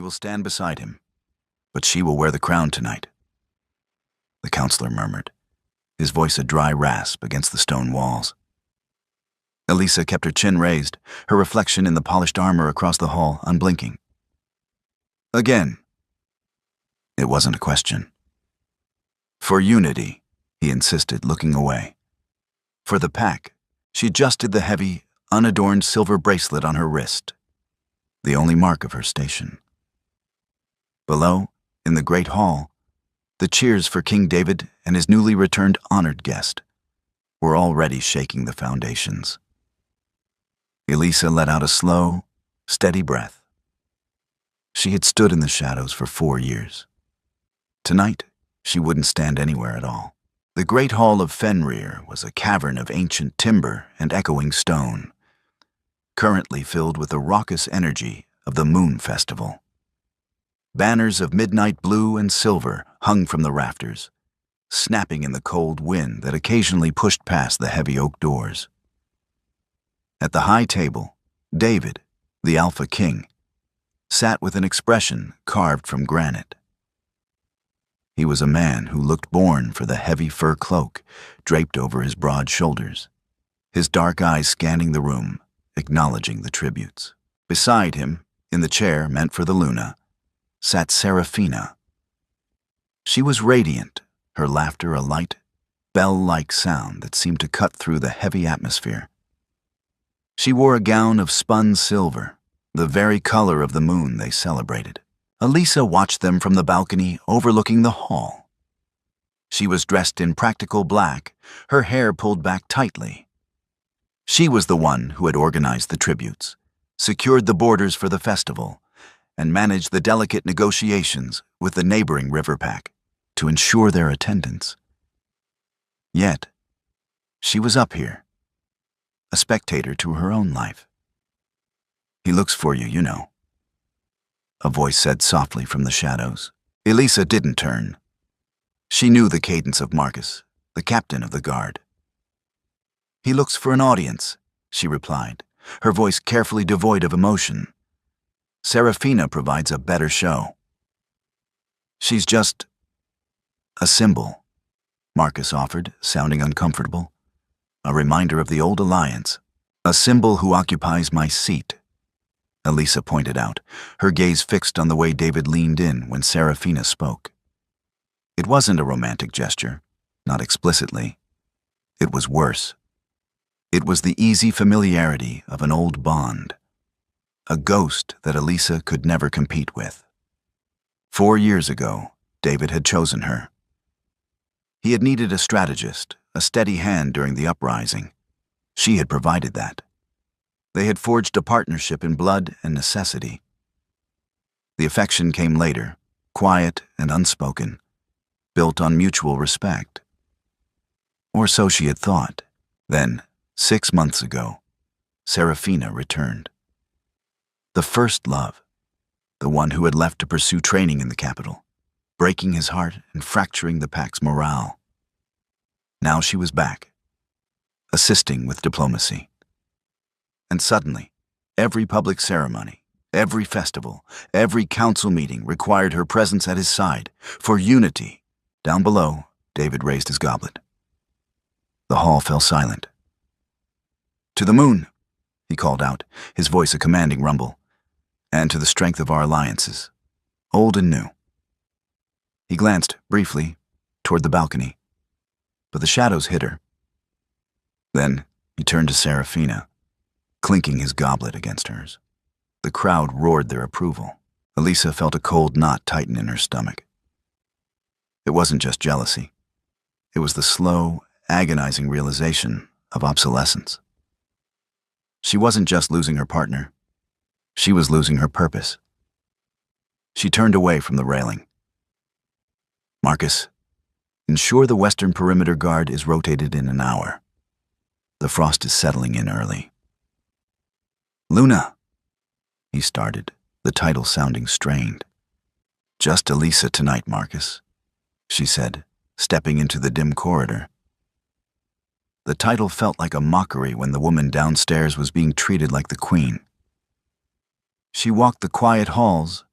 You will stand beside him, but she will wear the crown tonight," the counselor murmured, his voice a dry rasp against the stone walls. Elisa kept her chin raised, her reflection in the polished armor across the hall unblinking. "Again." It wasn't a question. "For unity," he insisted, looking away. For the pack, she adjusted the heavy, unadorned silver bracelet on her wrist, the only mark of her station. Below, in the great hall, the cheers for King David and his newly returned honored guest were already shaking the foundations. Elisa let out a slow, steady breath. She had stood in the shadows for 4 years. Tonight, she wouldn't stand anywhere at all. The great hall of Fenrir was a cavern of ancient timber and echoing stone, currently filled with the raucous energy of the Moon Festival. Banners of midnight blue and silver hung from the rafters, snapping in the cold wind that occasionally pushed past the heavy oak doors. At the high table, David, the Alpha King, sat with an expression carved from granite. He was a man who looked born for the heavy fur cloak draped over his broad shoulders, his dark eyes scanning the room, acknowledging the tributes. Beside him, in the chair meant for the Luna, sat Serafina. She was radiant, her laughter a light, bell-like sound that seemed to cut through the heavy atmosphere. She wore a gown of spun silver, the very color of the moon they celebrated. Elisa watched them from the balcony overlooking the hall. She was dressed in practical black, her hair pulled back tightly. She was the one who had organized the tributes, secured the borders for the festival, and managed the delicate negotiations with the neighboring river pack to ensure their attendance. Yet, she was up here, a spectator to her own life. "He looks for you, you know," a voice said softly from the shadows. Elisa didn't turn. She knew the cadence of Marcus, the captain of the guard. "He looks for an audience," she replied, her voice carefully devoid of emotion. "Serafina provides a better show." "She's just a symbol," Marcus offered, sounding uncomfortable. "A reminder of the old alliance. A symbol who occupies my seat," Elisa pointed out, her gaze fixed on the way David leaned in when Serafina spoke. It wasn't a romantic gesture, not explicitly. It was worse. It was the easy familiarity of an old bond, a ghost that Elisa could never compete with. 4 years ago, David had chosen her. He had needed a strategist, a steady hand during the uprising. She had provided that. They had forged a partnership in blood and necessity. The affection came later, quiet and unspoken, built on mutual respect. Or so she had thought. Then, 6 months ago, Serafina returned. The first love, the one who had left to pursue training in the capital, breaking his heart and fracturing the pack's morale. Now she was back, assisting with diplomacy. And suddenly, every public ceremony, every festival, every council meeting required her presence at his side for unity. Down below, David raised his goblet. The hall fell silent. "To the moon," he called out, his voice a commanding rumble, "and to the strength of our alliances, old and new." He glanced, briefly, toward the balcony, but the shadows hid her. Then he turned to Serafina, clinking his goblet against hers. The crowd roared their approval. Elisa felt a cold knot tighten in her stomach. It wasn't just jealousy. It was the slow, agonizing realization of obsolescence. She wasn't just losing her partner. She was losing her purpose. She turned away from the railing. "Marcus, ensure the western perimeter guard is rotated in an hour. The frost is settling in early." "Luna," he started, the title sounding strained. "Just Elisa tonight, Marcus," she said, stepping into the dim corridor. The title felt like a mockery when the woman downstairs was being treated like the queen. She walked the quiet halls,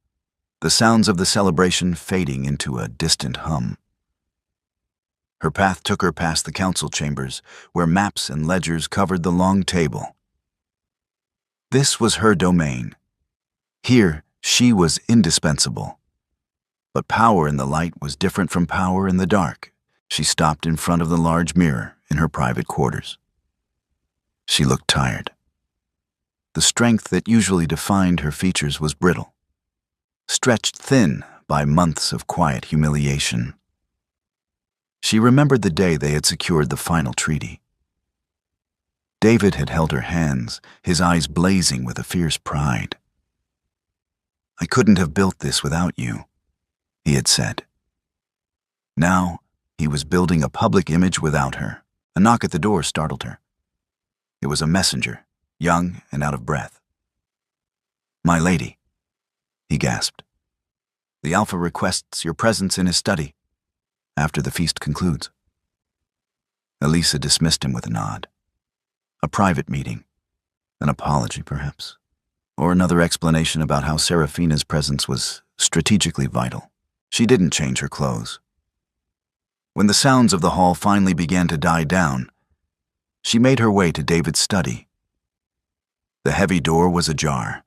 the sounds of the celebration fading into a distant hum. Her path took her past the council chambers, where maps and ledgers covered the long table. This was her domain. Here, she was indispensable. But power in the light was different from power in the dark. She stopped in front of the large mirror in her private quarters. She looked tired. The strength that usually defined her features was brittle, stretched thin by months of quiet humiliation. She remembered the day they had secured the final treaty. David had held her hands, his eyes blazing with a fierce pride. "I couldn't have built this without you," he had said. Now, he was building a public image without her. A knock at the door startled her. It was a messenger, young and out of breath. "My lady," he gasped. "The Alpha requests your presence in his study after the feast concludes." Elisa dismissed him with a nod. A private meeting, an apology perhaps, or another explanation about how Serafina's presence was strategically vital. She didn't change her clothes. When the sounds of the hall finally began to die down, she made her way to David's study. The heavy door was ajar,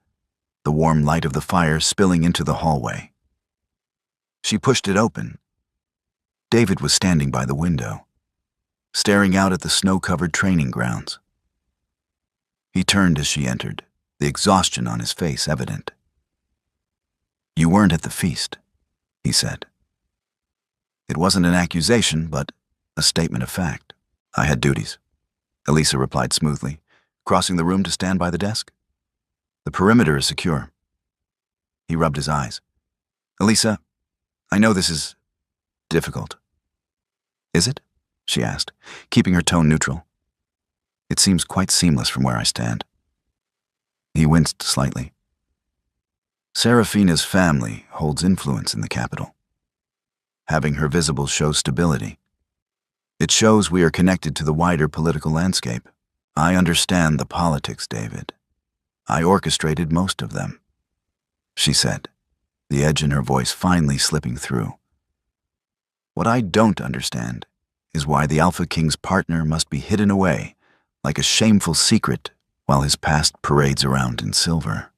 the warm light of the fire spilling into the hallway. She pushed it open. David was standing by the window, staring out at the snow-covered training grounds. He turned as she entered, the exhaustion on his face evident. "You weren't at the feast," he said. It wasn't an accusation, but a statement of fact. "I had duties," Elisa replied smoothly, crossing the room to stand by the desk. "The perimeter is secure." He rubbed his eyes. "Elisa, I know this is difficult." "Is it?" she asked, keeping her tone neutral. "It seems quite seamless from where I stand." He winced slightly. Serafina's family holds influence in the capital. Having her visible shows stability. It shows we are connected to the wider political landscape. "I understand the politics, David. I orchestrated most of them," she said, the edge in her voice finally slipping through. "What I don't understand is why the Alpha King's partner must be hidden away like a shameful secret while his past parades around in silver."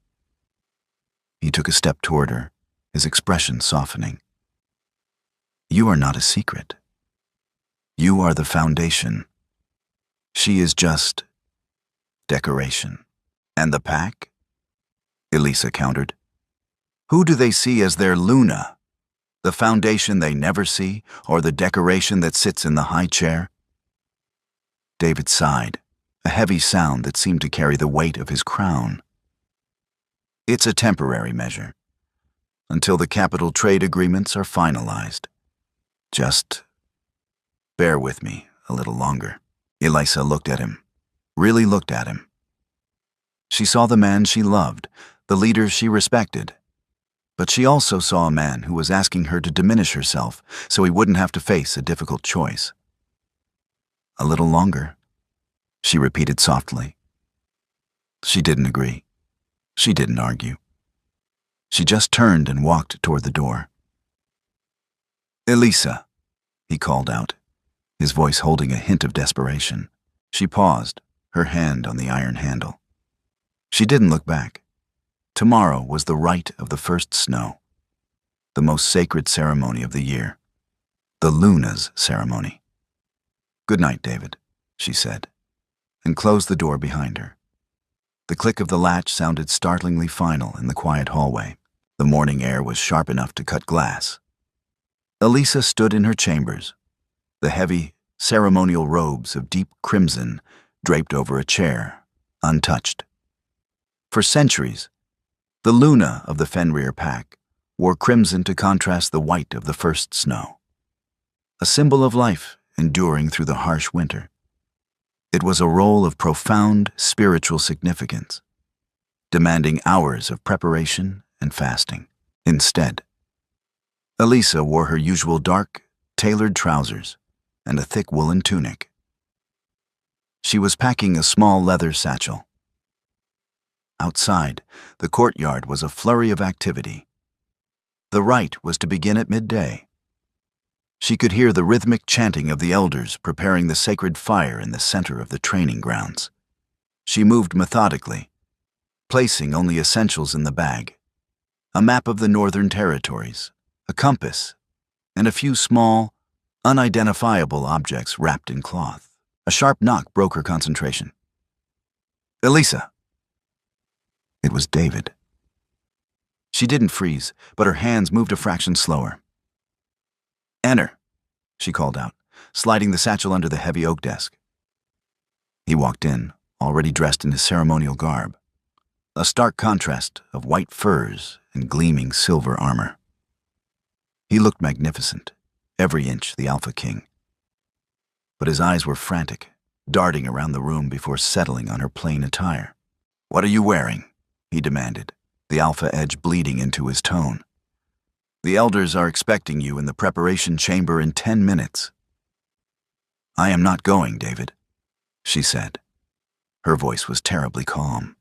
He took a step toward her, his expression softening. "You are not a secret. You are the foundation. She is just decoration." "And the pack?" Elisa countered. "Who do they see as their Luna? The foundation they never see, or the decoration that sits in the high chair?" David sighed, a heavy sound that seemed to carry the weight of his crown. "It's a temporary measure, until the capital trade agreements are finalized. Just bear with me a little longer." Elisa looked at him, really looked at him. She saw the man she loved, the leader she respected. But she also saw a man who was asking her to diminish herself so he wouldn't have to face a difficult choice. "A little longer," she repeated softly. She didn't agree. She didn't argue. She just turned and walked toward the door. "Elisa," he called out, his voice holding a hint of desperation. She paused, her hand on the iron handle. She didn't look back. Tomorrow was the rite of the first snow, the most sacred ceremony of the year, the Luna's ceremony. "Good night, David," she said, and closed the door behind her. The click of the latch sounded startlingly final in the quiet hallway. The morning air was sharp enough to cut glass. Elisa stood in her chambers, the heavy, ceremonial robes of deep crimson draped over a chair, untouched. For centuries, the Luna of the Fenrir pack wore crimson to contrast the white of the first snow, a symbol of life enduring through the harsh winter. It was a role of profound spiritual significance, demanding hours of preparation and fasting. Instead, Elisa wore her usual dark, tailored trousers and a thick woolen tunic. She was packing a small leather satchel. Outside, the courtyard was a flurry of activity. The rite was to begin at midday. She could hear the rhythmic chanting of the elders preparing the sacred fire in the center of the training grounds. She moved methodically, placing only essentials in the bag: a map of the Northern Territories, a compass, and a few small, unidentifiable objects wrapped in cloth. A sharp knock broke her concentration. "Elisa!" It was David. She didn't freeze, but her hands moved a fraction slower. "Enter," she called out, sliding the satchel under the heavy oak desk. He walked in, already dressed in his ceremonial garb, a stark contrast of white furs and gleaming silver armor. He looked magnificent, every inch the Alpha King. But his eyes were frantic, darting around the room before settling on her plain attire. "What are you wearing?" he demanded, the Alpha edge bleeding into his tone. "The elders are expecting you in the preparation chamber in 10 minutes. "I am not going, David," she said. Her voice was terribly calm.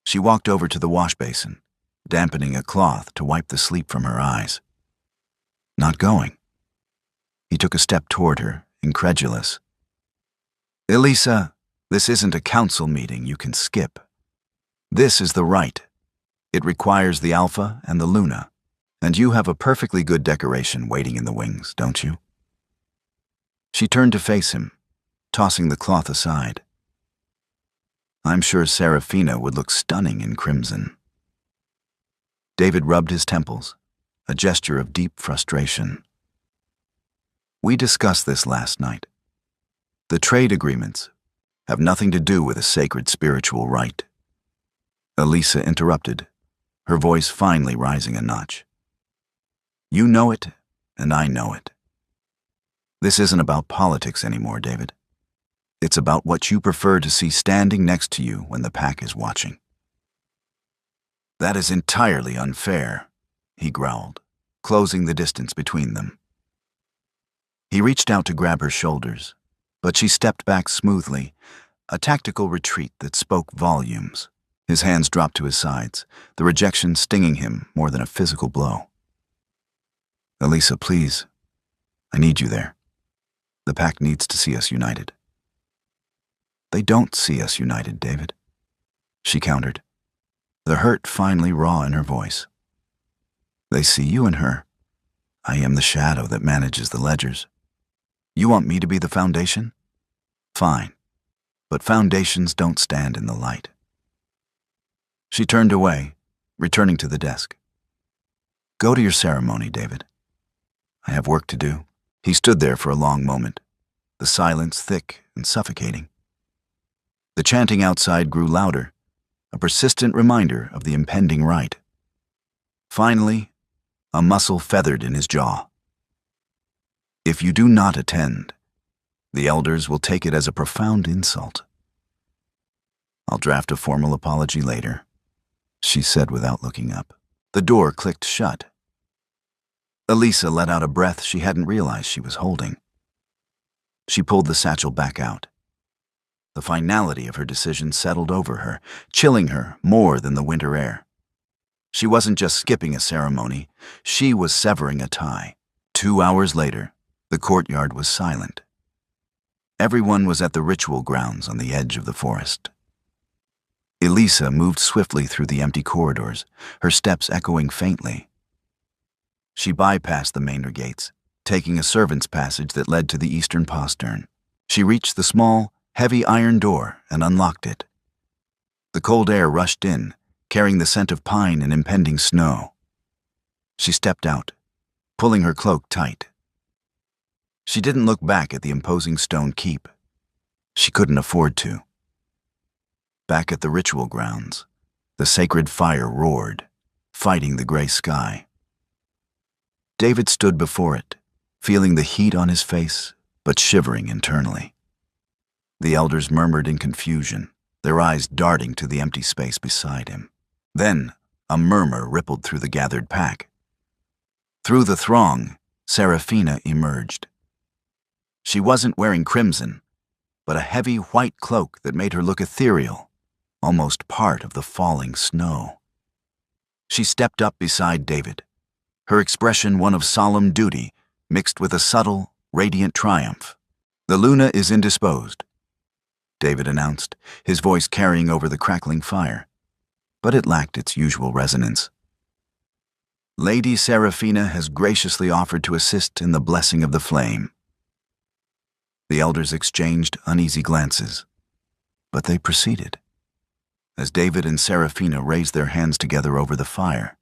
She walked over to the wash basin, dampening a cloth to wipe the sleep from her eyes. "Not going?" He took a step toward her, incredulous. "Elisa, this isn't a council meeting you can skip. This is the rite. It requires the Alpha and the Luna, and you have a perfectly good decoration waiting in the wings, don't you?" She turned to face him, tossing the cloth aside. "I'm sure Serafina would look stunning in crimson." David rubbed his temples, a gesture of deep frustration. "We discussed this last night. The trade agreements have nothing to do with a sacred spiritual rite." Elisa interrupted, her voice finally rising a notch. "You know it, and I know it. This isn't about politics anymore, David. It's about what you prefer to see standing next to you when the pack is watching." "That is entirely unfair," he growled, closing the distance between them. He reached out to grab her shoulders, but she stepped back smoothly, a tactical retreat that spoke volumes. His hands dropped to his sides, the rejection stinging him more than a physical blow. "Elisa, please. I need you there. The pack needs to see us united." "They don't see us united, David," she countered, the hurt finally raw in her voice. "They see you and her. I am the shadow that manages the ledgers. You want me to be the foundation? Fine, but foundations don't stand in the light." She turned away, returning to the desk. "Go to your ceremony, David. I have work to do." He stood there for a long moment, the silence thick and suffocating. The chanting outside grew louder, a persistent reminder of the impending rite. Finally, a muscle feathered in his jaw. "If you do not attend, the elders will take it as a profound insult. I'll draft a formal apology later," she said without looking up. The door clicked shut. Elisa let out a breath she hadn't realized she was holding. She pulled the satchel back out. The finality of her decision settled over her, chilling her more than the winter air. She wasn't just skipping a ceremony, she was severing a tie. 2 hours later, the courtyard was silent. Everyone was at the ritual grounds on the edge of the forest. Elisa moved swiftly through the empty corridors, her steps echoing faintly. She bypassed the main gates, taking a servant's passage that led to the eastern postern. She reached the small, heavy iron door and unlocked it. The cold air rushed in, carrying the scent of pine and impending snow. She stepped out, pulling her cloak tight. She didn't look back at the imposing stone keep. She couldn't afford to. Back at the ritual grounds, the sacred fire roared, fighting the gray sky. David stood before it, feeling the heat on his face, but shivering internally. The elders murmured in confusion, their eyes darting to the empty space beside him. Then, a murmur rippled through the gathered pack. Through the throng, Serafina emerged. She wasn't wearing crimson, but a heavy white cloak that made her look ethereal, almost part of the falling snow. She stepped up beside David, her expression one of solemn duty mixed with a subtle, radiant triumph. "The Luna is indisposed," David announced, his voice carrying over the crackling fire, but it lacked its usual resonance. "Lady Seraphina has graciously offered to assist in the blessing of the flame." The elders exchanged uneasy glances, but they proceeded. As David and Seraphina raised their hands together over the fire,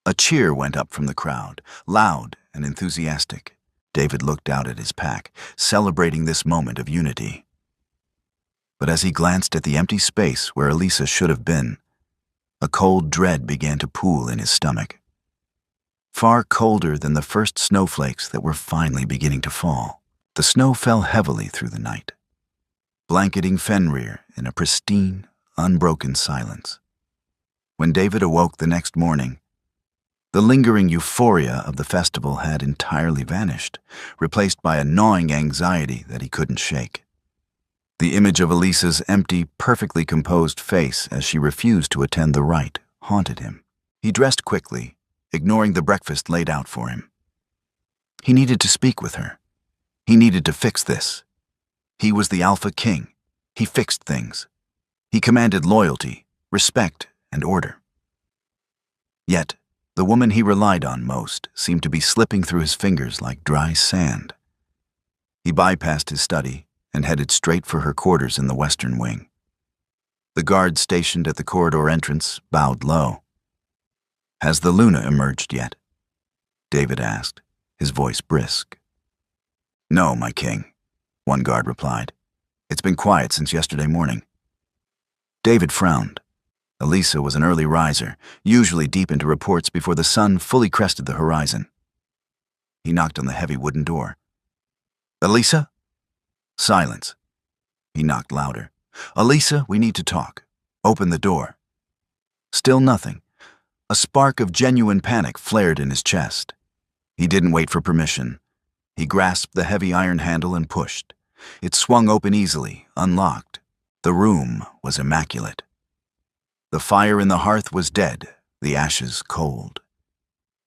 a cheer went up from the crowd, loud and enthusiastic. David looked out at his pack, celebrating this moment of unity. But as he glanced at the empty space where Elisa should have been, a cold dread began to pool in his stomach. Far colder than the first snowflakes that were finally beginning to fall. The snow fell heavily through the night, blanketing Fenrir in a pristine, unbroken silence. When David awoke the next morning, the lingering euphoria of the festival had entirely vanished, replaced by a gnawing anxiety that he couldn't shake. The image of Elisa's empty, perfectly composed face as she refused to attend the rite haunted him. He dressed quickly, ignoring the breakfast laid out for him. He needed to speak with her. He needed to fix this. He was the Alpha King. He fixed things. He commanded loyalty, respect, and order. Yet, the woman he relied on most seemed to be slipping through his fingers like dry sand. He bypassed his study and headed straight for her quarters in the western wing. The guard stationed at the corridor entrance bowed low. "Has the Luna emerged yet?" David asked, his voice brisk. "No, my king," one guard replied. "It's been quiet since yesterday morning." David frowned. Elisa was an early riser, usually deep into reports before the sun fully crested the horizon. He knocked on the heavy wooden door. "Elisa?" "Silence." He knocked louder. "Elisa, we need to talk. Open the door." Still nothing. A spark of genuine panic flared in his chest. He didn't wait for permission. He grasped the heavy iron handle and pushed. It swung open easily, unlocked. The room was immaculate. The fire in the hearth was dead, the ashes cold.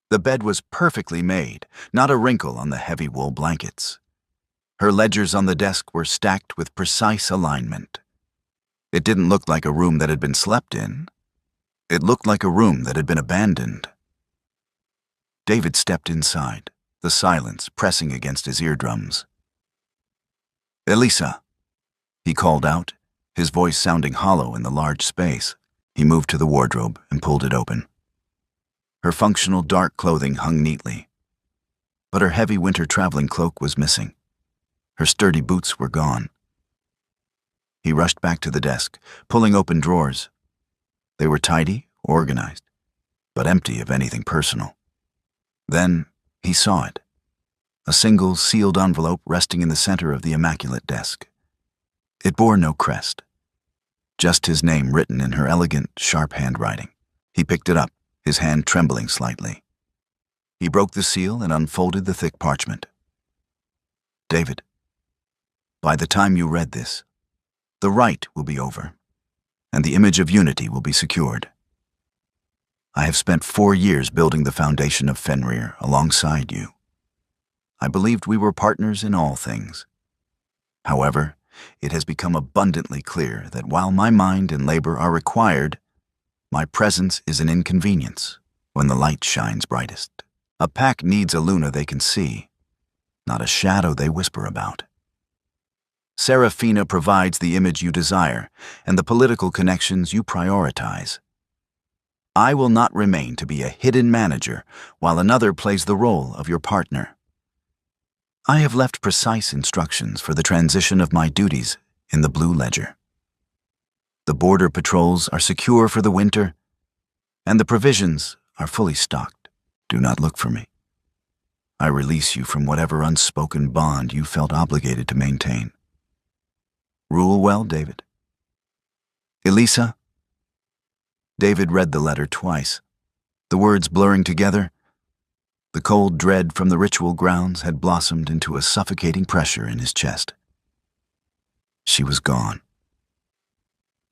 The bed was perfectly made, not a wrinkle on the heavy wool blankets. Her ledgers on the desk were stacked with precise alignment. It didn't look like a room that had been slept in. It looked like a room that had been abandoned. David stepped inside, the silence pressing against his eardrums. "Elisa," he called out, his voice sounding hollow in the large space. He moved to the wardrobe and pulled it open. Her functional dark clothing hung neatly, but her heavy winter traveling cloak was missing. Her sturdy boots were gone. He rushed back to the desk, pulling open drawers. They were tidy, organized, but empty of anything personal. Then he saw it. A single sealed envelope resting in the center of the immaculate desk. It bore no crest. Just his name written in her elegant, sharp handwriting. He picked it up, his hand trembling slightly. He broke the seal and unfolded the thick parchment. "David, by the time you read this, the rite will be over, and the image of unity will be secured. I have spent 4 years building the foundation of Fenrir alongside you. I believed we were partners in all things. However, it has become abundantly clear that while my mind and labor are required, my presence is an inconvenience when the light shines brightest. A pack needs a Luna they can see, not a shadow they whisper about. Seraphina provides the image you desire and the political connections you prioritize. I will not remain to be a hidden manager while another plays the role of your partner. I have left precise instructions for the transition of my duties in the Blue Ledger. The border patrols are secure for the winter, and the provisions are fully stocked. Do not look for me. I release you from whatever unspoken bond you felt obligated to maintain. Rule well, David." "Elisa?" David read the letter twice, the words blurring together. The cold dread from the ritual grounds had blossomed into a suffocating pressure in his chest. She was gone.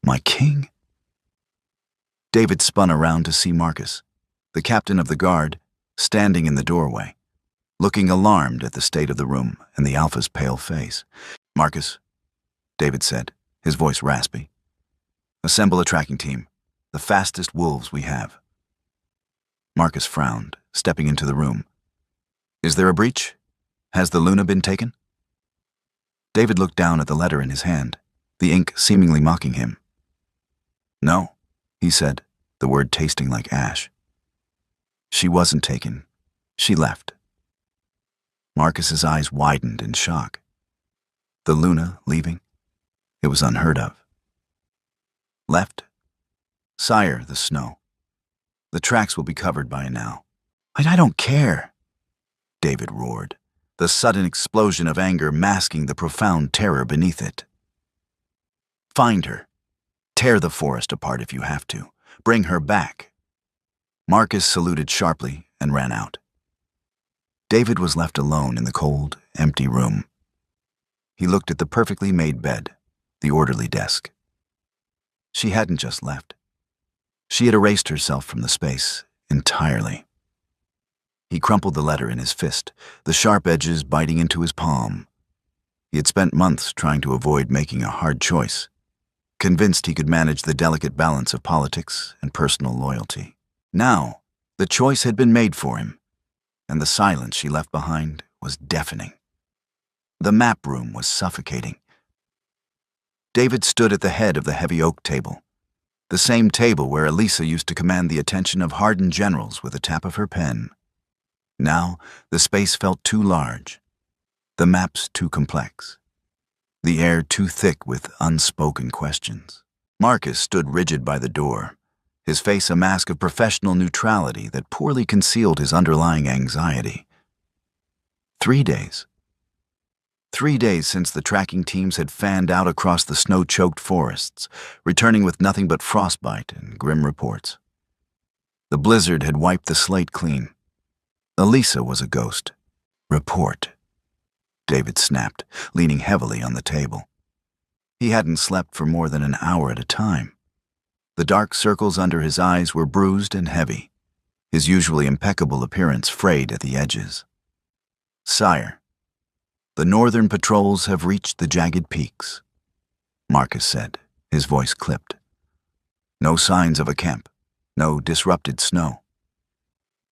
My king? David spun around to see Marcus, the captain of the guard, standing in the doorway, looking alarmed at the state of the room and the Alpha's pale face. "Marcus," David said, his voice raspy. "Assemble a tracking team, the fastest wolves we have." Marcus frowned, stepping into the room. "Is there a breach? Has the Luna been taken?" David looked down at the letter in his hand, the ink seemingly mocking him. "No," he said, the word tasting like ash. "She wasn't taken. She left." Marcus's eyes widened in shock. The Luna leaving? It was unheard of. "Left? Sire, the snow. The tracks will be covered by now." I don't care," David roared, the sudden explosion of anger masking the profound terror beneath it. "Find her. Tear the forest apart if you have to. Bring her back." Marcus saluted sharply and ran out. David was left alone in the cold, empty room. He looked at the perfectly made bed, the orderly desk. She hadn't just left. She had erased herself from the space entirely. He crumpled the letter in his fist, the sharp edges biting into his palm. He had spent months trying to avoid making a hard choice, convinced he could manage the delicate balance of politics and personal loyalty. Now, the choice had been made for him, and the silence she left behind was deafening. The map room was suffocating. David stood at the head of the heavy oak table, the same table where Elisa used to command the attention of hardened generals with a tap of her pen. Now, the space felt too large, the maps too complex, the air too thick with unspoken questions. Marcus stood rigid by the door, his face a mask of professional neutrality that poorly concealed his underlying anxiety. 3 days. 3 days since the tracking teams had fanned out across the snow-choked forests, returning with nothing but frostbite and grim reports. The blizzard had wiped the slate clean. Elisa was a ghost. "Report," David snapped, leaning heavily on the table. He hadn't slept for more than an hour at a time. The dark circles under his eyes were bruised and heavy, his usually impeccable appearance frayed at the edges. "Sire, the northern patrols have reached the jagged peaks," Marcus said, his voice clipped. "No signs of a camp, no disrupted snow.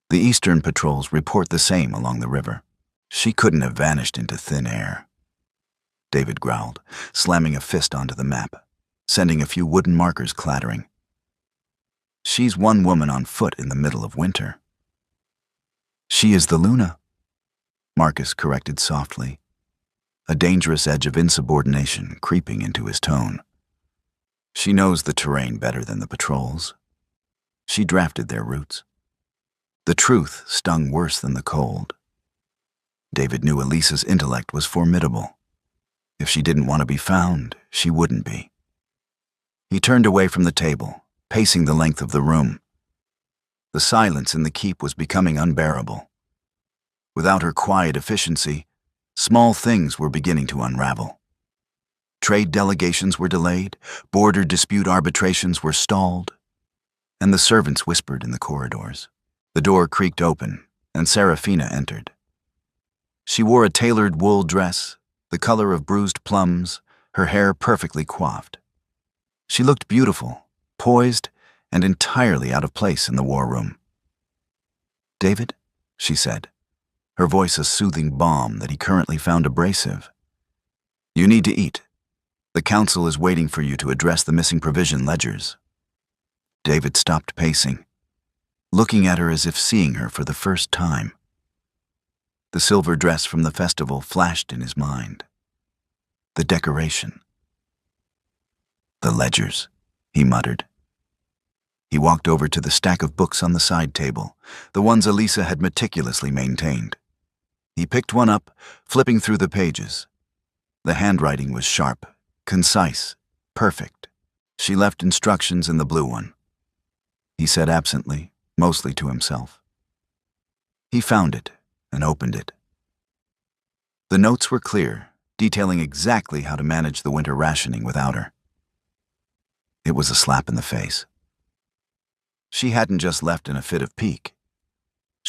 The eastern patrols report the same along the river." "She couldn't have vanished into thin air," David growled, slamming a fist onto the map, sending a few wooden markers clattering. "She's one woman on foot in the middle of winter." "She is the Luna," Marcus corrected softly, a dangerous edge of insubordination creeping into his tone. "She knows the terrain better than the patrols. She drafted their routes." The truth stung worse than the cold. David knew Elisa's intellect was formidable. If she didn't want to be found, she wouldn't be. He turned away from the table, pacing the length of the room. The silence in the keep was becoming unbearable. Without her quiet efficiency, small things were beginning to unravel. Trade delegations were delayed, border dispute arbitrations were stalled, and the servants whispered in the corridors. The door creaked open, and Serafina entered. She wore a tailored wool dress, the color of bruised plums, her hair perfectly coiffed. She looked beautiful, poised, and entirely out of place in the war room. "David," she said, her voice a soothing balm that he currently found abrasive. "You need to eat. The council is waiting for you to address the missing provision ledgers." David stopped pacing, looking at her as if seeing her for the first time. The silver dress from the festival flashed in his mind. The decoration. "The ledgers," he muttered. He walked over to the stack of books on the side table, the ones Elisa had meticulously maintained. He picked one up, flipping through the pages. The handwriting was sharp, concise, perfect. She left instructions in the blue one. He said absently, mostly to himself. He found it and opened it. The notes were clear, detailing exactly how to manage the winter rationing without her. It was a slap in the face. She hadn't just left in a fit of pique.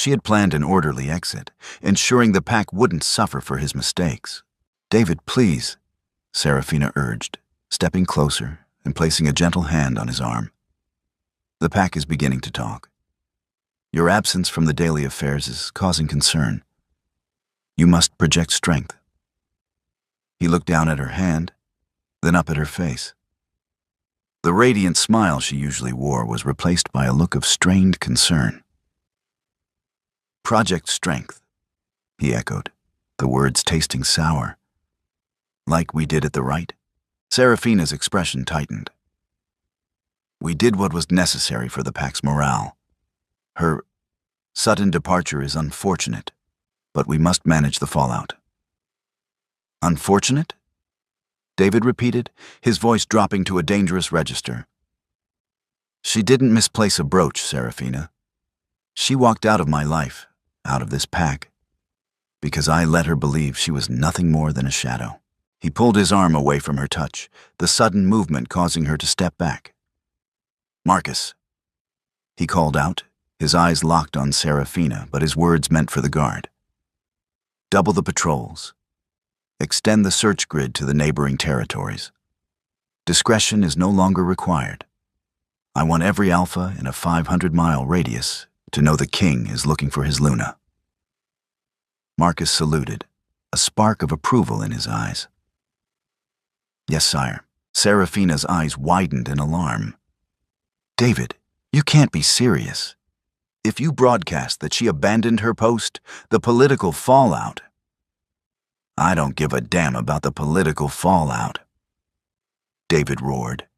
She had planned an orderly exit, ensuring the pack wouldn't suffer for his mistakes. "David, please," Serafina urged, stepping closer and placing a gentle hand on his arm. "The pack is beginning to talk. Your absence from the daily affairs is causing concern. You must project strength." He looked down at her hand, then up at her face. The radiant smile she usually wore was replaced by a look of strained concern. "Project strength," he echoed, the words tasting sour. "Like we did at the right?" Serafina's expression tightened. "We did what was necessary for the pack's morale. Her sudden departure is unfortunate, but we must manage the fallout." "Unfortunate?" David repeated, his voice dropping to a dangerous register. "She didn't misplace a brooch, Serafina. She walked out of my life, out of this pack, because I let her believe she was nothing more than a shadow." He pulled his arm away from her touch, the sudden movement causing her to step back. "Marcus," he called out, his eyes locked on Serafina, but his words meant for the guard. "Double the patrols. Extend the search grid to the neighboring territories. Discretion is no longer required. I want every Alpha in a 500-mile radius to know the king is looking for his Luna." Marcus saluted, a spark of approval in his eyes. "Yes, sire." Serafina's eyes widened in alarm. "David, you can't be serious. If you broadcast that she abandoned her post, the political fallout—" "I don't give a damn about the political fallout," David roared,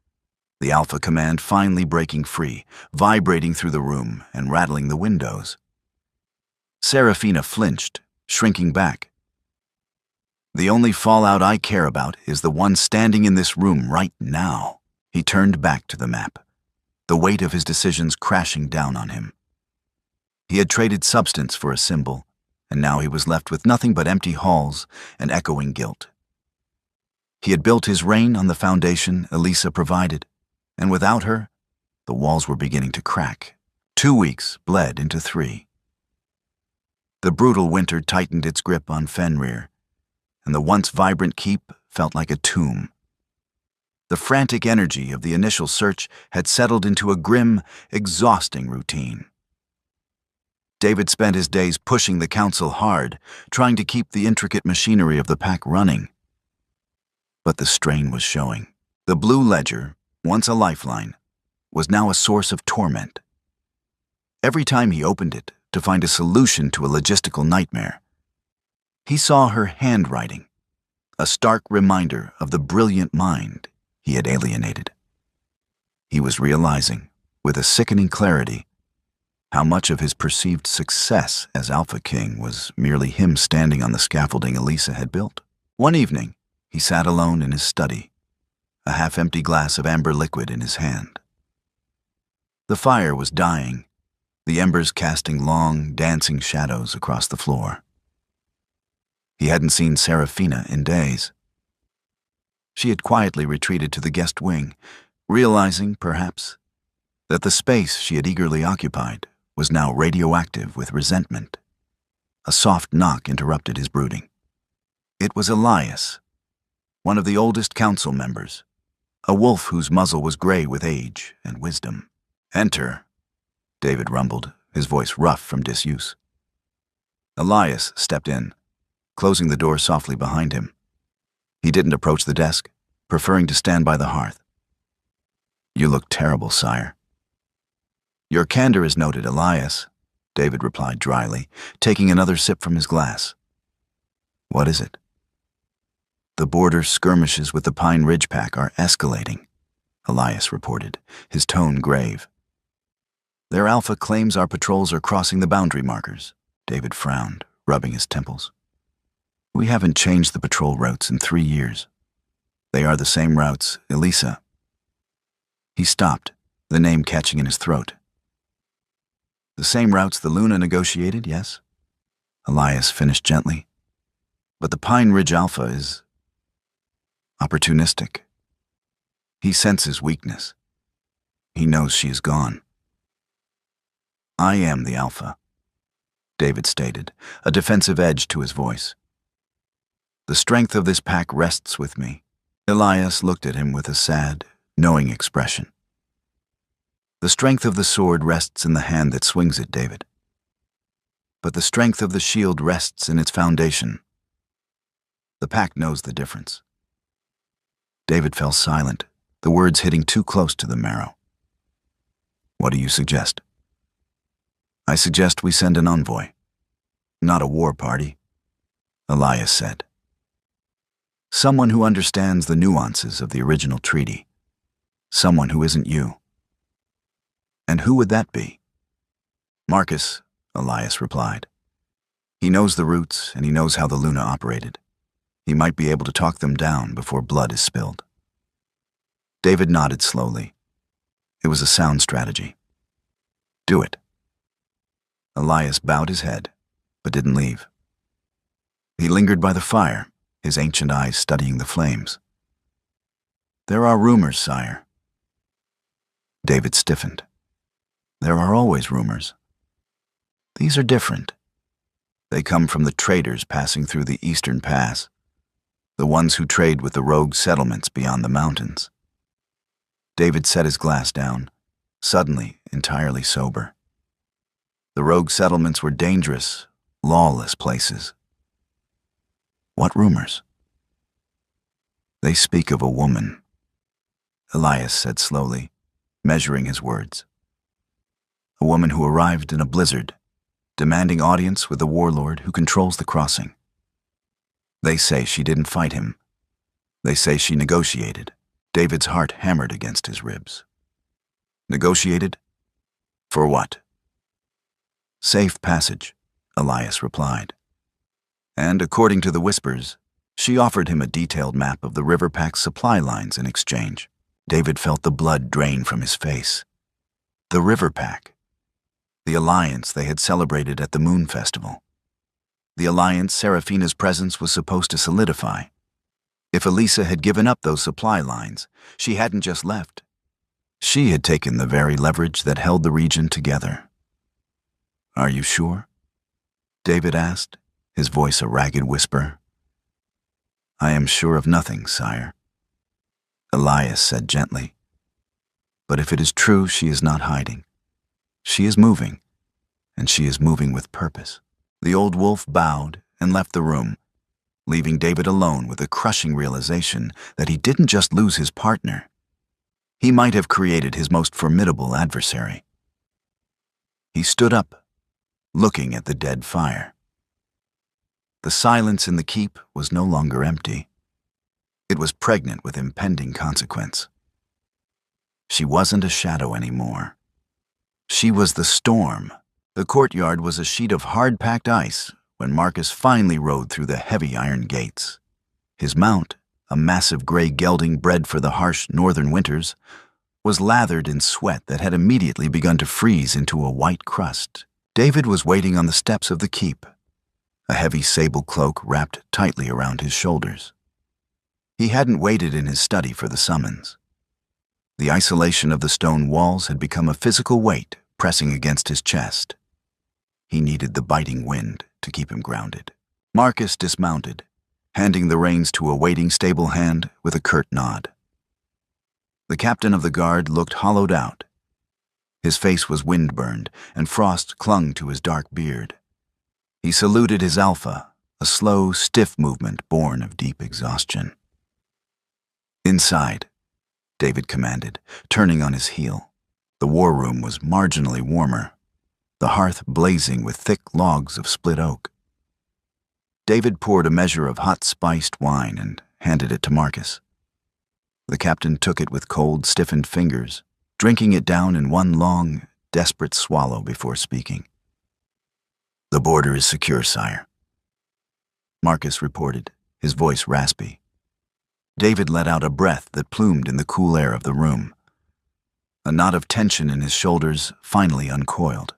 the Alpha command finally breaking free, vibrating through the room and rattling the windows. Serafina flinched, shrinking back. "The only fallout I care about is the one standing in this room right now." He turned back to the map, the weight of his decisions crashing down on him. He had traded substance for a symbol, and now he was left with nothing but empty halls and echoing guilt. He had built his reign on the foundation Elisa provided, and without her, the walls were beginning to crack. 2 weeks bled into 3. The brutal winter tightened its grip on Fenrir, and the once vibrant keep felt like a tomb. The frantic energy of the initial search had settled into a grim, exhausting routine. David spent his days pushing the council hard, trying to keep the intricate machinery of the pack running. But the strain was showing. The blue ledger, once a lifeline, was now a source of torment. Every time he opened it to find a solution to a logistical nightmare, he saw her handwriting, a stark reminder of the brilliant mind he had alienated. He was realizing, with a sickening clarity, how much of his perceived success as Alpha King was merely him standing on the scaffolding Elisa had built. One evening, he sat alone in his study, a half-empty glass of amber liquid in his hand. The fire was dying, the embers casting long, dancing shadows across the floor. He hadn't seen Serafina in days. She had quietly retreated to the guest wing, realizing, perhaps, that the space she had eagerly occupied was now radioactive with resentment. A soft knock interrupted his brooding. It was Elias, one of the oldest council members, a wolf whose muzzle was gray with age and wisdom. "Enter," David rumbled, his voice rough from disuse. Elias stepped in, closing the door softly behind him. He didn't approach the desk, preferring to stand by the hearth. "You look terrible, sire." "Your candor is noted, Elias," David replied dryly, taking another sip from his glass. "What is it?" "The border skirmishes with the Pine Ridge Pack are escalating," Elias reported, his tone grave. "Their Alpha claims our patrols are crossing the boundary markers," David frowned, rubbing his temples. "We haven't changed the patrol routes in 3 years. They are the same routes, Elisa." He stopped, the name catching in his throat. "The same routes the Luna negotiated, yes?" Elias finished gently. "But the Pine Ridge Alpha is opportunistic. He senses weakness. He knows she is gone. I am the Alpha. David stated, a defensive edge to his voice. The strength of this pack rests with me. Elias looked at him with a sad, knowing expression. The strength of the sword rests in the hand that swings it, David. But the strength of the shield rests in its foundation. The pack knows the difference. David fell silent, the words hitting too close to the marrow. What do you suggest? I suggest we send an envoy. Not a war party, Elias said. Someone who understands the nuances of the original treaty. Someone who isn't you. And who would that be? Marcus, Elias replied. He knows the roots and he knows how the Luna operated. He might be able to talk them down before blood is spilled. David nodded slowly. It was a sound strategy. Do it. Elias bowed his head, but didn't leave. He lingered by the fire, his ancient eyes studying the flames. There are rumors, sire. David stiffened. There are always rumors. These are different. They come from the traders passing through the eastern pass, the ones who trade with the rogue settlements beyond the mountains. David set his glass down, suddenly entirely sober. The rogue settlements were dangerous, lawless places. What rumors? They speak of a woman, Elias said slowly, measuring his words. A woman who arrived in a blizzard, demanding audience with the warlord who controls the crossing. They say she didn't fight him. They say she negotiated. David's heart hammered against his ribs. Negotiated? For what? Safe passage, Elias replied. And according to the whispers, she offered him a detailed map of the river pack's supply lines in exchange. David felt the blood drain from his face. The river pack. The alliance they had celebrated at the Moon Festival. The alliance Seraphina's presence was supposed to solidify. If Elisa had given up those supply lines, she hadn't just left. She had taken the very leverage that held the region together. Are you sure? David asked, his voice a ragged whisper. I am sure of nothing, sire. Elias said gently. But if it is true, she is not hiding. She is moving, and she is moving with purpose. The old wolf bowed and left the room, leaving David alone with the crushing realization that he didn't just lose his partner. He might have created his most formidable adversary. He stood up, looking at the dead fire. The silence in the keep was no longer empty. It was pregnant with impending consequence. She wasn't a shadow anymore. She was the storm. The courtyard was a sheet of hard-packed ice when Marcus finally rode through the heavy iron gates. His mount, a massive gray gelding bred for the harsh northern winters, was lathered in sweat that had immediately begun to freeze into a white crust. David was waiting on the steps of the keep, a heavy sable cloak wrapped tightly around his shoulders. He hadn't waited in his study for the summons. The isolation of the stone walls had become a physical weight pressing against his chest. He needed the biting wind to keep him grounded. Marcus dismounted, handing the reins to a waiting stable hand with a curt nod. The captain of the guard looked hollowed out. His face was wind-burned, and frost clung to his dark beard. He saluted his alpha, a slow, stiff movement born of deep exhaustion. Inside, David commanded, turning on his heel. The war room was marginally warmer, the hearth blazing with thick logs of split oak. David poured a measure of hot spiced wine and handed it to Marcus. The captain took it with cold, stiffened fingers, drinking it down in one long, desperate swallow before speaking. The border is secure, sire, Marcus reported, his voice raspy. David let out a breath that plumed in the cool air of the room. A knot of tension in his shoulders finally uncoiled.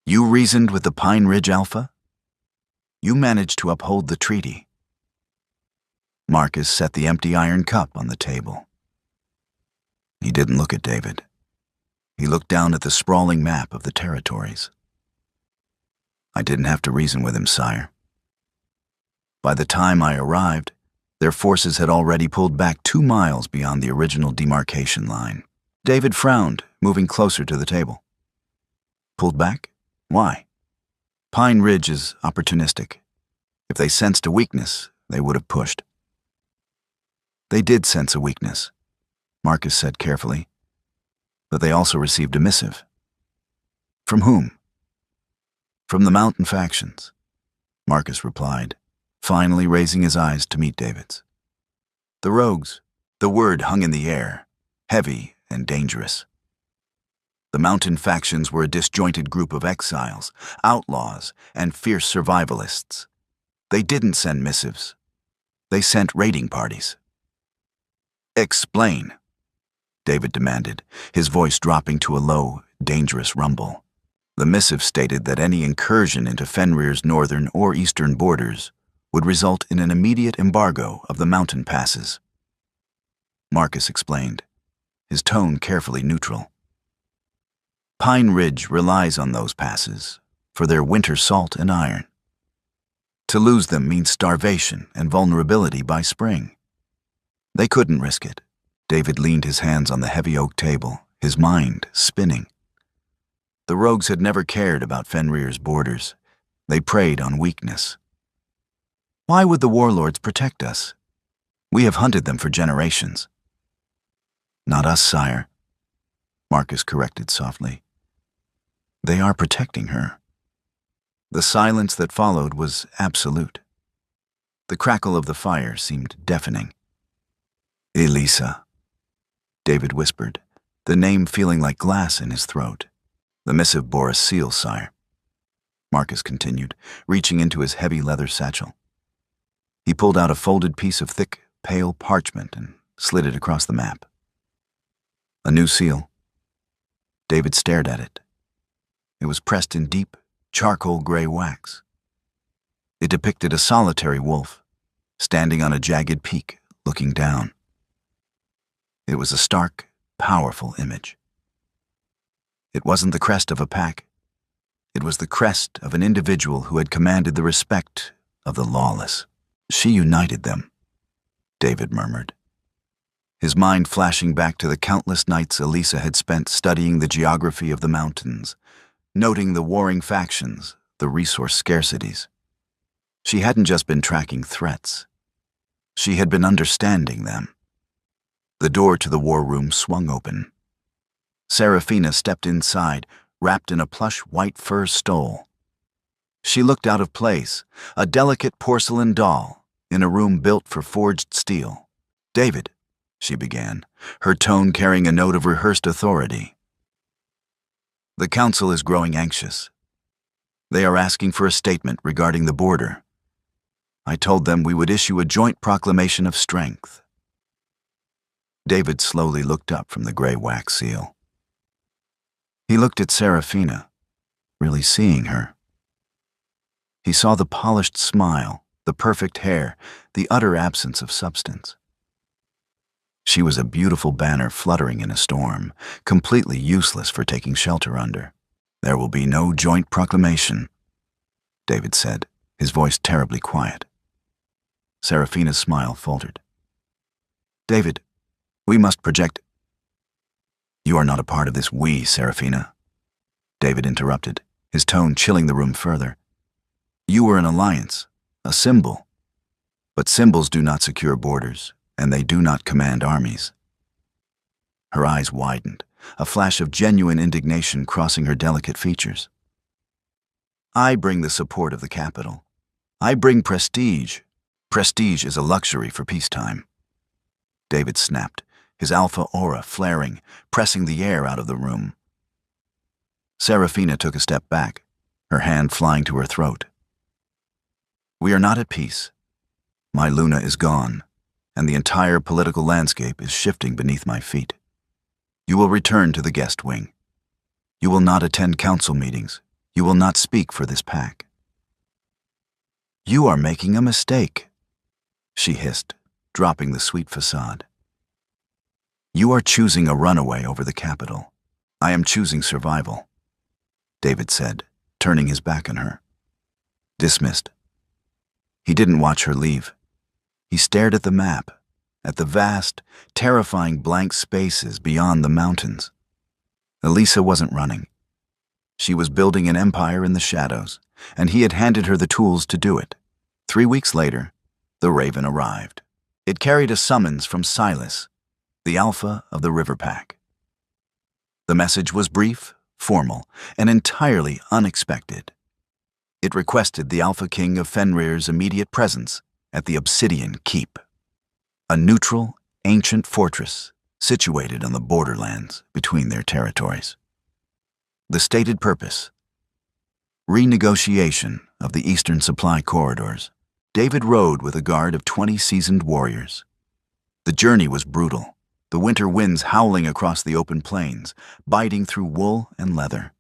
You reasoned with the Pine Ridge Alpha? You managed to uphold the treaty. Marcus set the empty iron cup on the table. He didn't look at David. He looked down at the sprawling map of the territories. I didn't have to reason with him, sire. By the time I arrived, their forces had already pulled back 2 miles beyond the original demarcation line. David frowned, moving closer to the table. Pulled back? Why? Pine Ridge is opportunistic. If they sensed a weakness, they would have pushed. They did sense a weakness, Marcus said carefully, but they also received a missive. From whom? From the mountain factions, Marcus replied, finally raising his eyes to meet David's. The rogues. The word hung in the air, heavy and dangerous. The mountain factions were a disjointed group of exiles, outlaws, and fierce survivalists. They didn't send missives. They sent raiding parties. Explain, David demanded, his voice dropping to a low, dangerous rumble. The missive stated that any incursion into Fenrir's northern or eastern borders would result in an immediate embargo of the mountain passes. Marcus explained, his tone carefully neutral. Pine Ridge relies on those passes for their winter salt and iron. To lose them means starvation and vulnerability by spring. They couldn't risk it. David leaned his hands on the heavy oak table, his mind spinning. The rogues had never cared about Fenrir's borders. They preyed on weakness. Why would the warlords protect us? We have hunted them for generations. Not us, sire, Marcus corrected softly. They are protecting her. The silence that followed was absolute. The crackle of the fire seemed deafening. Elisa, David whispered, the name feeling like glass in his throat. The missive bore a seal, sire, Marcus continued, reaching into his heavy leather satchel. He pulled out a folded piece of thick, pale parchment and slid it across the map. A new seal. David stared at it. It was pressed in deep, charcoal gray wax. It depicted a solitary wolf, standing on a jagged peak, looking down. It was a stark, powerful image. It wasn't the crest of a pack. It was the crest of an individual who had commanded the respect of the lawless. She united them, David murmured, his mind flashing back to the countless nights Elisa had spent studying the geography of the mountains, noting the warring factions, the resource scarcities. She hadn't just been tracking threats. She had been understanding them. The door to the war room swung open. Serafina stepped inside, wrapped in a plush white fur stole. She looked out of place, a delicate porcelain doll in a room built for forged steel. David, she began, her tone carrying a note of rehearsed authority. The council is growing anxious. They are asking for a statement regarding the border. I told them we would issue a joint proclamation of strength. David slowly looked up from the gray wax seal. He looked at Serafina, really seeing her. He saw the polished smile, the perfect hair, the utter absence of substance. She was a beautiful banner fluttering in a storm, completely useless for taking shelter under. There will be no joint proclamation, David said, his voice terribly quiet. Serafina's smile faltered. David, we must project. You are not a part of this we, Serafina, David interrupted, his tone chilling the room further. You were an alliance, a symbol. But symbols do not secure borders, and they do not command armies. Her eyes widened, a flash of genuine indignation crossing her delicate features. I bring the support of the capital. I bring prestige. Prestige is a luxury for peacetime. David snapped, his alpha aura flaring, pressing the air out of the room. Serafina took a step back, her hand flying to her throat. We are not at peace. My Luna is gone, and the entire political landscape is shifting beneath my feet. You will return to the guest wing. You will not attend council meetings. You will not speak for this pack. You are making a mistake, she hissed, dropping the sweet facade. You are choosing a runaway over the capital. I am choosing survival, David said, turning his back on her. Dismissed. He didn't watch her leave. He stared at the map, at the vast, terrifying blank spaces beyond the mountains. Elisa wasn't running. She was building an empire in the shadows, and he had handed her the tools to do it. 3 weeks later, the Raven arrived. It carried a summons from Silas, the Alpha of the River Pack. The message was brief, formal, and entirely unexpected. It requested the Alpha King of Fenrir's immediate presence at the Obsidian Keep, a neutral, ancient fortress situated on the borderlands between their territories. The stated purpose: renegotiation of the eastern supply corridors. David rode with a guard of 20 seasoned warriors. The journey was brutal, the winter winds howling across the open plains, biting through wool and leather.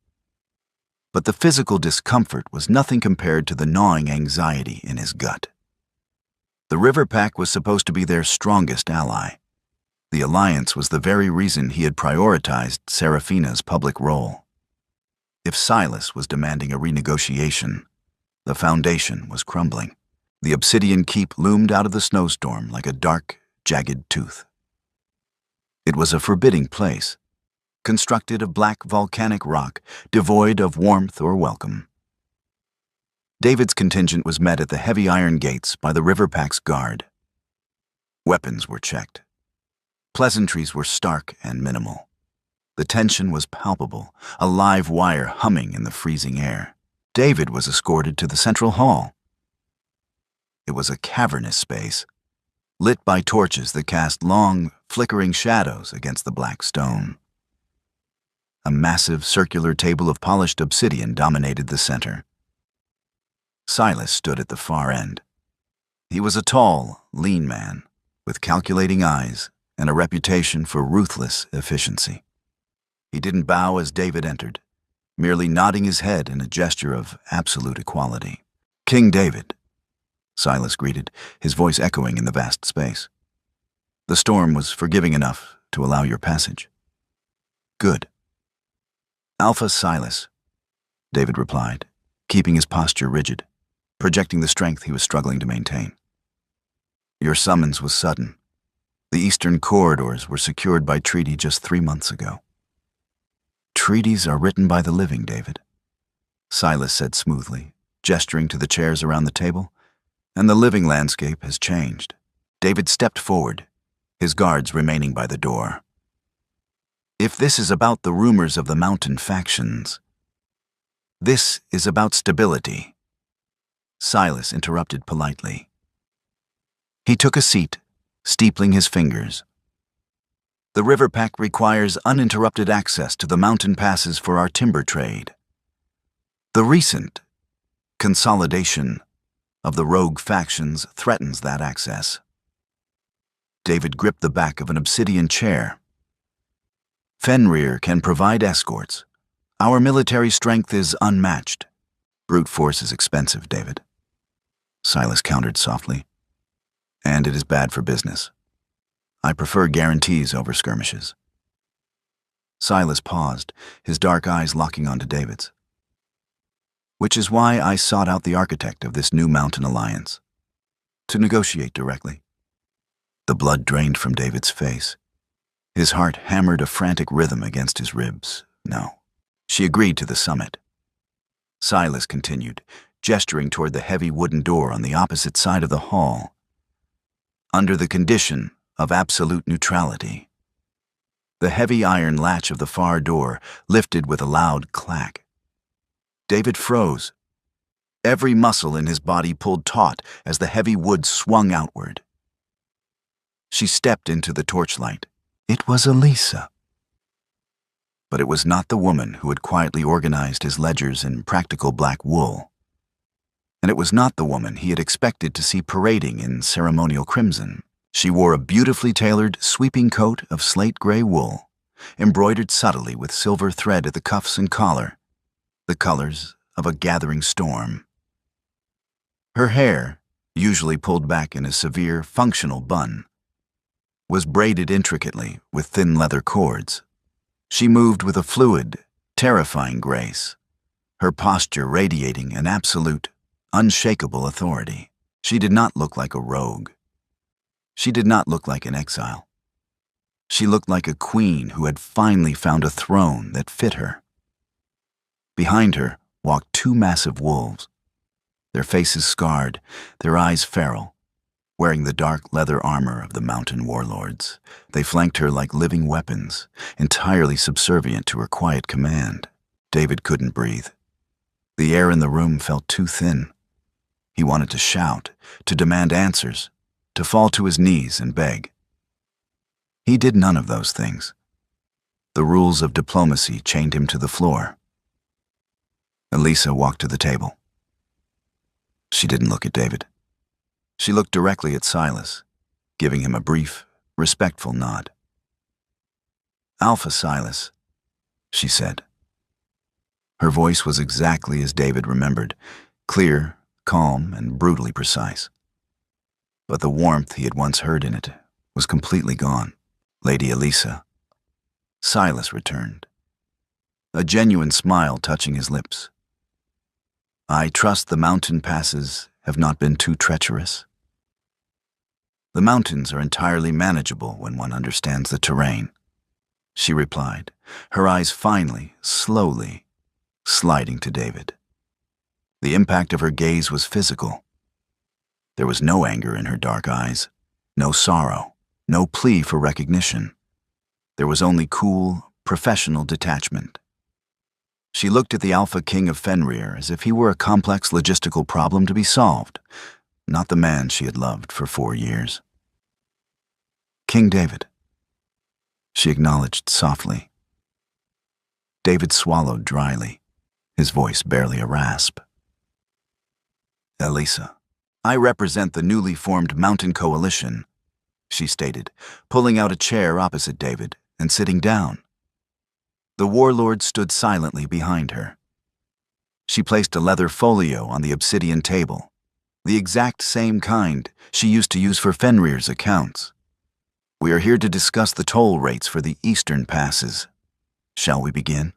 But the physical discomfort was nothing compared to the gnawing anxiety in his gut. The River Pack was supposed to be their strongest ally. The alliance was the very reason he had prioritized Seraphina's public role. If Silas was demanding a renegotiation, the foundation was crumbling. The Obsidian Keep loomed out of the snowstorm like a dark, jagged tooth. It was a forbidding place, constructed of black volcanic rock, devoid of warmth or welcome. David's contingent was met at the heavy iron gates by the River Pack's guard. Weapons were checked. Pleasantries were stark and minimal. The tension was palpable, a live wire humming in the freezing air. David was escorted to the central hall. It was a cavernous space, lit by torches that cast long, flickering shadows against the black stone. A massive circular table of polished obsidian dominated the center. Silas stood at the far end. He was a tall, lean man, with calculating eyes and a reputation for ruthless efficiency. He didn't bow as David entered, merely nodding his head in a gesture of absolute equality. "King David," Silas greeted, his voice echoing in the vast space. "The storm was forgiving enough to allow your passage." "Good." "Alpha Silas," David replied, keeping his posture rigid, projecting the strength he was struggling to maintain. "Your summons was sudden. The eastern corridors were secured by treaty just 3 months ago." "Treaties are written by the living, David," Silas said smoothly, gesturing to the chairs around the table, "and the living landscape has changed." David stepped forward, his guards remaining by the door. "If this is about the rumors of the mountain factions, this is about stability," Silas interrupted politely. He took a seat, steepling his fingers. "The River Pack requires uninterrupted access to the mountain passes for our timber trade. The recent consolidation of the rogue factions threatens that access." David gripped the back of an obsidian chair. "Fenrir can provide escorts. Our military strength is unmatched." "Brute force is expensive, David," Silas countered softly. "And it is bad for business. I prefer guarantees over skirmishes." Silas paused, his dark eyes locking onto David's. "Which is why I sought out the architect of this new mountain alliance, to negotiate directly." The blood drained from David's face. His heart hammered a frantic rhythm against his ribs. "No." She agreed to the summit. Silas continued, gesturing toward the heavy wooden door on the opposite side of the hall. "Under the condition of absolute neutrality." The heavy iron latch of the far door lifted with a loud clack. David froze. Every muscle in his body pulled taut as the heavy wood swung outward. She stepped into the torchlight. It was Elisa. But it was not the woman who had quietly organized his ledgers in practical black wool. And it was not the woman he had expected to see parading in ceremonial crimson. She wore a beautifully tailored, sweeping coat of slate gray wool, embroidered subtly with silver thread at the cuffs and collar, the colors of a gathering storm. Her hair, usually pulled back in a severe, functional bun, was braided intricately with thin leather cords. She moved with a fluid, terrifying grace, her posture radiating an absolute, unshakable authority. She did not look like a rogue. She did not look like an exile. She looked like a queen who had finally found a throne that fit her. Behind her walked two massive wolves, their faces scarred, their eyes feral. Wearing the dark leather armor of the mountain warlords, they flanked her like living weapons, entirely subservient to her quiet command. David couldn't breathe. The air in the room felt too thin. He wanted to shout, to demand answers, to fall to his knees and beg. He did none of those things. The rules of diplomacy chained him to the floor. Elisa walked to the table. She didn't look at David. She looked directly at Silas, giving him a brief, respectful nod. "Alpha Silas," she said. Her voice was exactly as David remembered, clear, calm, and brutally precise. But the warmth he had once heard in it was completely gone. "Lady Elisa." Silas returned, a genuine smile touching his lips. "I trust the mountain passes have not been too treacherous." "The mountains are entirely manageable when one understands the terrain," she replied, her eyes finally, slowly, sliding to David. The impact of her gaze was physical. There was no anger in her dark eyes, no sorrow, no plea for recognition. There was only cool, professional detachment. She looked at the Alpha King of Fenrir as if he were a complex logistical problem to be solved, not the man she had loved for 4 years. "King David," she acknowledged softly. David swallowed dryly, his voice barely a rasp. "Elisa, I represent the newly formed Mountain Coalition," she stated, pulling out a chair opposite David and sitting down. The warlord stood silently behind her. She placed a leather folio on the obsidian table, the exact same kind she used to use for Fenrir's accounts. "We are here to discuss the toll rates for the eastern passes. Shall we begin?"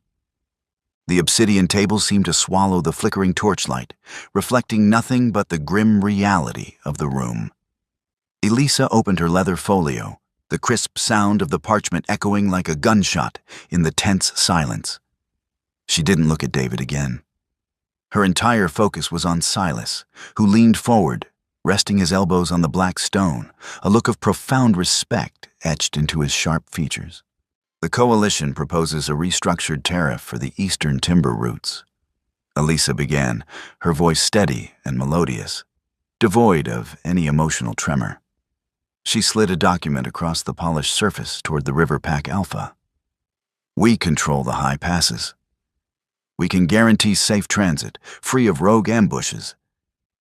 The obsidian table seemed to swallow the flickering torchlight, reflecting nothing but the grim reality of the room. Elisa opened her leather folio, the crisp sound of the parchment echoing like a gunshot in the tense silence. She didn't look at David again. Her entire focus was on Silas, who leaned forward, resting his elbows on the black stone, a look of profound respect etched into his sharp features. "The coalition proposes a restructured tariff for the eastern timber routes," Elisa began, her voice steady and melodious, devoid of any emotional tremor. She slid a document across the polished surface toward the river pack Alpha. "We control the high passes. We can guarantee safe transit, free of rogue ambushes,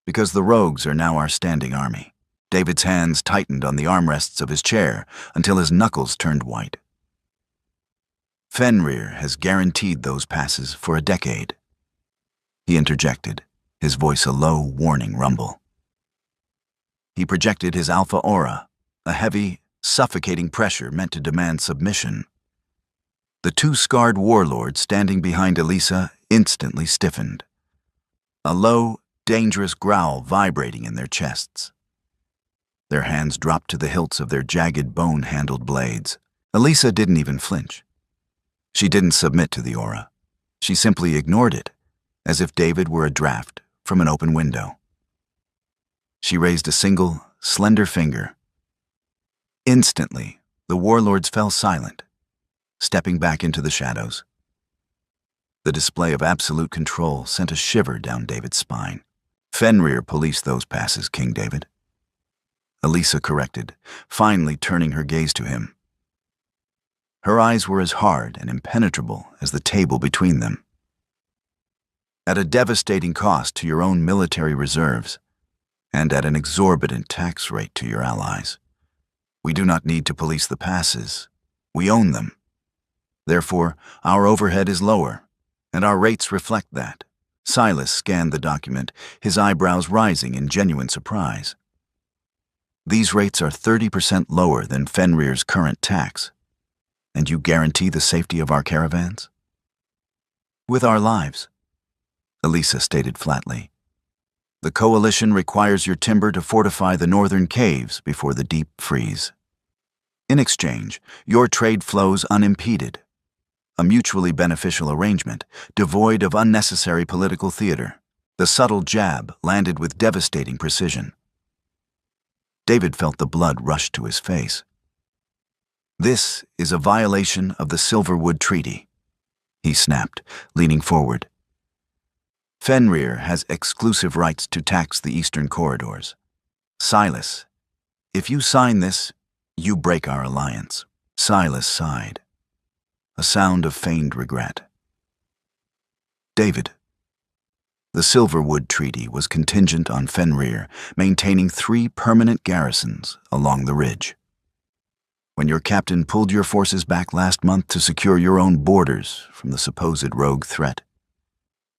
because the rogues are now our standing army." David's hands tightened on the armrests of his chair until his knuckles turned white. "Fenrir has guaranteed those passes for a decade," he interjected, his voice a low, warning rumble. He projected his alpha aura, a heavy, suffocating pressure meant to demand submission. The two scarred warlords standing behind Elisa instantly stiffened, a low, dangerous growl vibrating in their chests. Their hands dropped to the hilts of their jagged, bone-handled blades. Elisa didn't even flinch. She didn't submit to the aura. She simply ignored it, as if David were a draft from an open window. She raised a single, slender finger. Instantly, the warlords fell silent, stepping back into the shadows. The display of absolute control sent a shiver down David's spine. "Fenrir policed those passes, King David," Elisa corrected, finally turning her gaze to him. Her eyes were as hard and impenetrable as the table between them. "At a devastating cost to your own military reserves, and at an exorbitant tax rate to your allies. We do not need to police the passes. We own them. Therefore, our overhead is lower, and our rates reflect that." Silas scanned the document, his eyebrows rising in genuine surprise. "These rates are 30% lower than Fenrir's current tax. And you guarantee the safety of our caravans?" "With our lives," Elisa stated flatly. The coalition requires your timber to fortify the northern caves before the deep freeze. In exchange, your trade flows unimpeded. A mutually beneficial arrangement, devoid of unnecessary political theater. The subtle jab landed with devastating precision. David felt the blood rush to his face. This is a violation of the Silverwood Treaty, he snapped, leaning forward. Fenrir has exclusive rights to tax the eastern corridors. Silas, if you sign this, you break our alliance. Silas sighed, a sound of feigned regret. David, the Silverwood Treaty was contingent on Fenrir maintaining 3 permanent garrisons along the ridge. When your captain pulled your forces back last month to secure your own borders from the supposed rogue threat,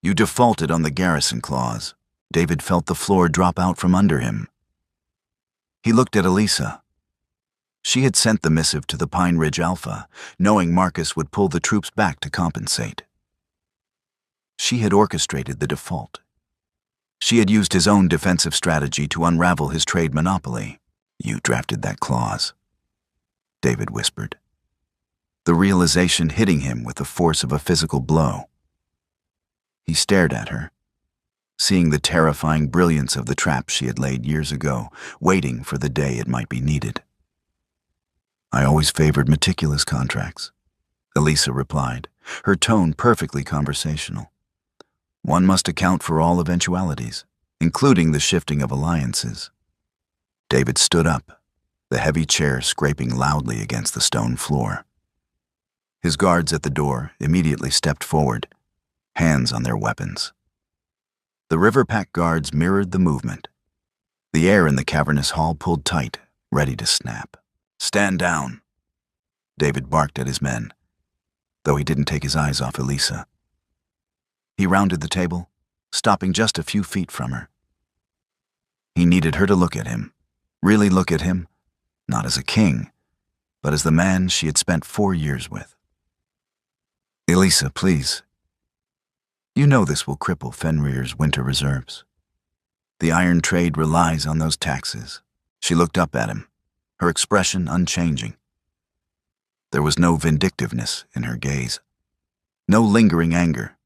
you defaulted on the garrison clause. David felt the floor drop out from under him. He looked at Elisa. She had sent the missive to the Pine Ridge Alpha, knowing Marcus would pull the troops back to compensate. She had orchestrated the default. She had used his own defensive strategy to unravel his trade monopoly. You drafted that clause, David whispered, the realization hitting him with the force of a physical blow. He stared at her, seeing the terrifying brilliance of the trap she had laid years ago, waiting for the day it might be needed. I always favored meticulous contracts, Elisa replied, her tone perfectly conversational. One must account for all eventualities, including the shifting of alliances. David stood up, the heavy chair scraping loudly against the stone floor. His guards at the door immediately stepped forward, hands on their weapons. The Riverpack guards mirrored the movement. The air in the cavernous hall pulled tight, ready to snap. Stand down, David barked at his men, though he didn't take his eyes off Elisa. He rounded the table, stopping just a few feet from her. He needed her to look at him, really look at him, not as a king, but as the man she had spent 4 years with. Elisa, please. You know this will cripple Fenrir's winter reserves. The iron trade relies on those taxes. She looked up at him, her expression unchanging. There was no vindictiveness in her gaze, no lingering anger,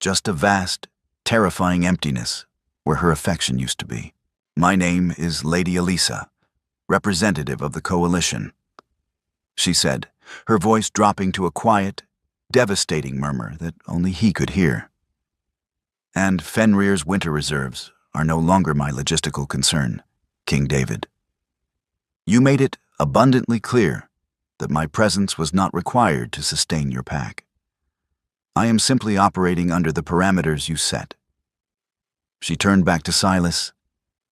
just a vast, terrifying emptiness where her affection used to be. My name is Lady Elisa, representative of the coalition, she said, her voice dropping to a quiet, devastating murmur that only he could hear. And Fenrir's winter reserves are no longer my logistical concern, King David. You made it abundantly clear that my presence was not required to sustain your pack. I am simply operating under the parameters you set. She turned back to Silas,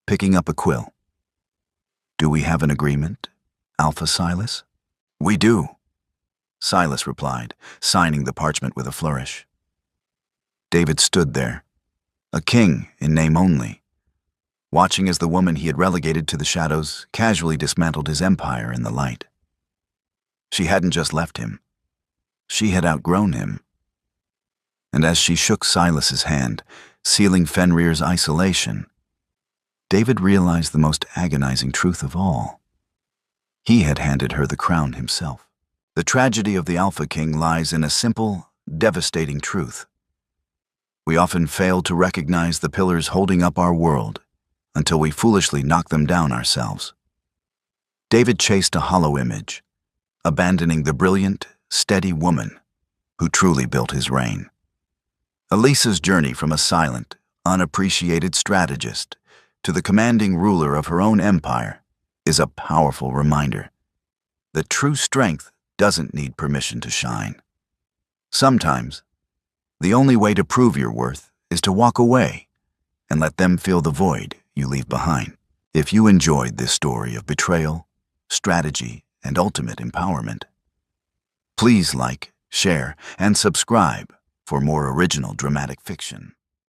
picking up a quill. Do we have an agreement, Alpha Silas? We do, Silas replied, signing the parchment with a flourish. David stood there, a king in name only, watching as the woman he had relegated to the shadows casually dismantled his empire in the light. She hadn't just left him. She had outgrown him. And as she shook Silas's hand, sealing Fenrir's isolation, David realized the most agonizing truth of all. He had handed her the crown himself. The tragedy of the Alpha King lies in a simple, devastating truth. We often fail to recognize the pillars holding up our world until we foolishly knock them down ourselves. David chased a hollow image, abandoning the brilliant, steady woman who truly built his reign. Elisa's journey from a silent, unappreciated strategist to the commanding ruler of her own empire is a powerful reminder that true strength doesn't need permission to shine. Sometimes, the only way to prove your worth is to walk away and let them fill the void you leave behind. If you enjoyed this story of betrayal, strategy, and ultimate empowerment, please like, share, and subscribe for more original dramatic fiction.